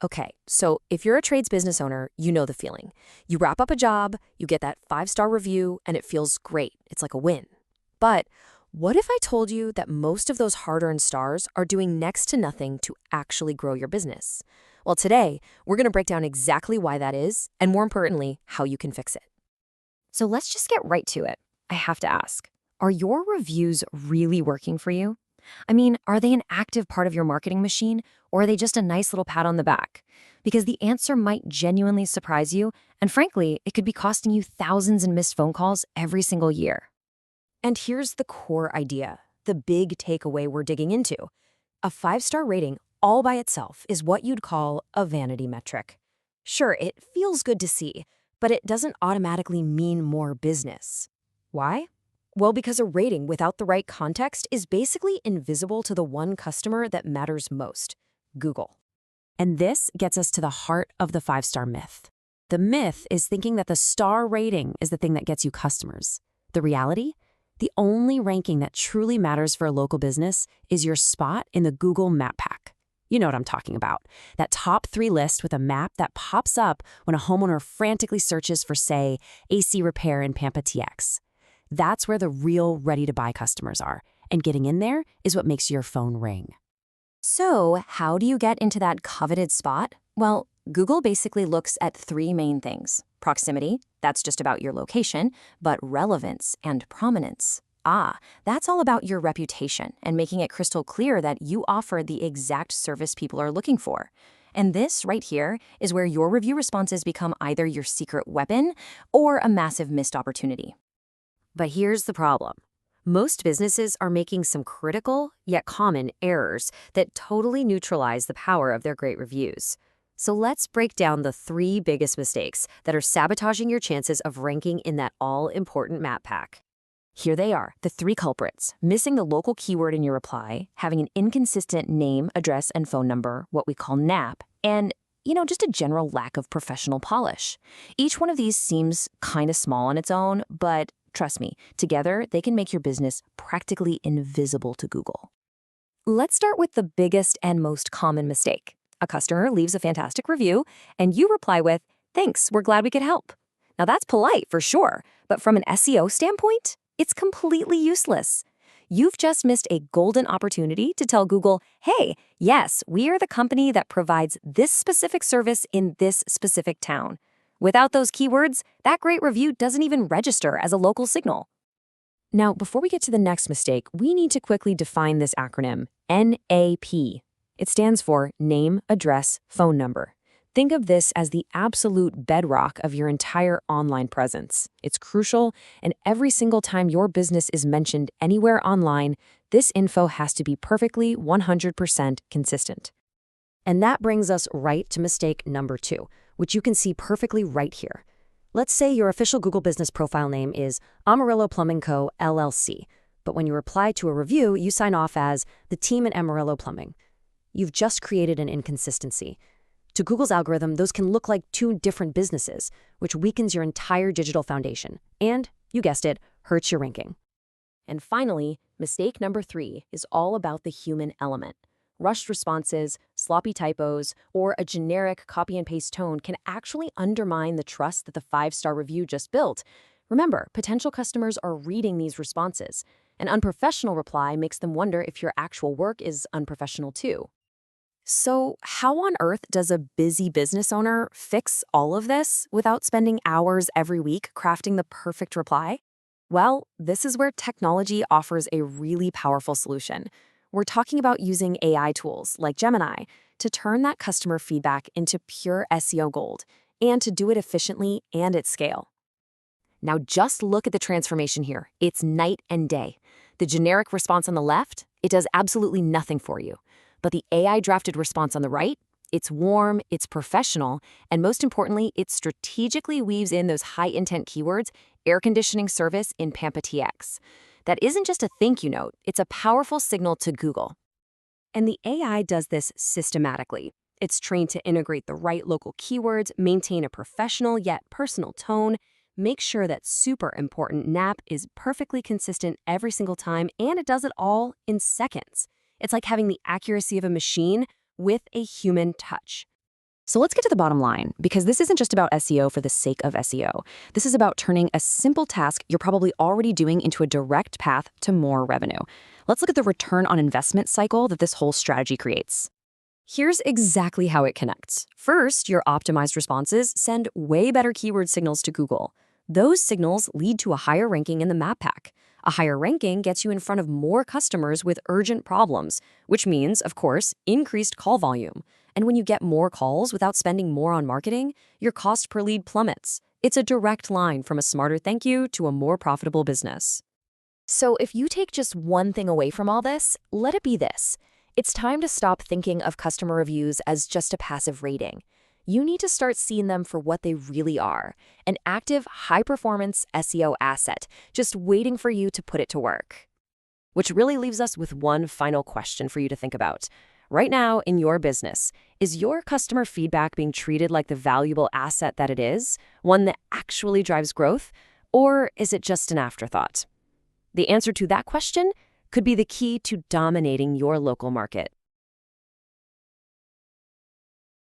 Okay, so if you're a trades business owner, you know the feeling. You wrap up a job, you get that 5-star review, and it feels great. It's like a win. But what if I told you that most of those hard-earned stars are doing next to nothing to actually grow your business? Well, today, we're going to break down exactly why that is, and more importantly, how you can fix it. So let's just get right to it. I have to ask, are your reviews really working for you? I mean, are they an active part of your marketing machine, or are they just a nice little pat on the back? Because the answer might genuinely surprise you, and frankly, it could be costing you thousands in missed phone calls every single year. And here's the core idea, the big takeaway we're digging into. A 5-star rating all by itself is what you'd call a vanity metric. Sure, it feels good to see, but it doesn't automatically mean more business. Why? Well, because a rating without the right context is basically invisible to the one customer that matters most, Google. And this gets us to the heart of the 5-star myth. The myth is thinking that the star rating is the thing that gets you customers. The reality? The only ranking that truly matters for a local business is your spot in the Google Map Pack. You know what I'm talking about. That top 3 list with a map that pops up when a homeowner frantically searches for, say, AC repair in Pampa TX. That's where the real ready-to-buy customers are, and getting in there is what makes your phone ring. So, how do you get into that coveted spot? Well, Google basically looks at 3 main things. Proximity, that's just about your location, but relevance and prominence. That's all about your reputation and making it crystal clear that you offer the exact service people are looking for. And this right here is where your review responses become either your secret weapon or a massive missed opportunity. But here's the problem. Most businesses are making some critical, yet common, errors that totally neutralize the power of their great reviews. So let's break down the 3 biggest mistakes that are sabotaging your chances of ranking in that all-important map pack. Here they are, the 3 culprits: missing the local keyword in your reply, having an inconsistent name, address, and phone number, what we call NAP, and just a general lack of professional polish. Each one of these seems kind of small on its own, but trust me, together they can make your business practically invisible to Google. Let's start with the biggest and most common mistake. A customer leaves a fantastic review, and you reply with, "Thanks, we're glad we could help." Now that's polite for sure, but from an SEO standpoint, it's completely useless. You've just missed a golden opportunity to tell Google, hey, yes, we are the company that provides this specific service in this specific town. Without those keywords, that great review doesn't even register as a local signal. Now, before we get to the next mistake, we need to quickly define this acronym, NAP. It stands for Name, Address, Phone Number. Think of this as the absolute bedrock of your entire online presence. It's crucial, and every single time your business is mentioned anywhere online, this info has to be perfectly 100% consistent. And that brings us right to mistake number 2, which you can see perfectly right here. Let's say your official Google business profile name is Amarillo Plumbing Co., LLC, but when you reply to a review, you sign off as the team at Amarillo Plumbing. You've just created an inconsistency. To Google's algorithm, those can look like 2 different businesses, which weakens your entire digital foundation and, you guessed it, hurts your ranking. And finally, mistake number 3 is all about the human element. Rushed responses, sloppy typos, or a generic copy and paste tone can actually undermine the trust that the 5-star review just built. Remember, potential customers are reading these responses. An unprofessional reply makes them wonder if your actual work is unprofessional too. So how on earth does a busy business owner fix all of this without spending hours every week crafting the perfect reply? Well, this is where technology offers a really powerful solution. We're talking about using AI tools like Gemini to turn that customer feedback into pure SEO gold, and to do it efficiently and at scale. Now just look at the transformation here. It's night and day. The generic response on the left, it does absolutely nothing for you. But the AI-drafted response on the right, it's warm, it's professional, and most importantly, it strategically weaves in those high-intent keywords, air conditioning service in Pampa TX. That isn't just a thank you note, it's a powerful signal to Google. And the AI does this systematically. It's trained to integrate the right local keywords, maintain a professional yet personal tone, make sure that super important NAP is perfectly consistent every single time, and it does it all in seconds. It's like having the accuracy of a machine with a human touch. So let's get to the bottom line, because this isn't just about SEO for the sake of SEO. This is about turning a simple task you're probably already doing into a direct path to more revenue. Let's look at the return on investment cycle that this whole strategy creates. Here's exactly how it connects. First, your optimized responses send way better keyword signals to Google. Those signals lead to a higher ranking in the map pack. A higher ranking gets you in front of more customers with urgent problems, which means, of course, increased call volume. And when you get more calls without spending more on marketing, your cost per lead plummets. It's a direct line from a smarter thank you to a more profitable business. So if you take just one thing away from all this, let it be this. It's time to stop thinking of customer reviews as just a passive rating. You need to start seeing them for what they really are, an active, high-performance SEO asset, just waiting for you to put it to work. Which really leaves us with one final question for you to think about. Right now, in your business, is your customer feedback being treated like the valuable asset that it is, one that actually drives growth, or is it just an afterthought? The answer to that question could be the key to dominating your local market.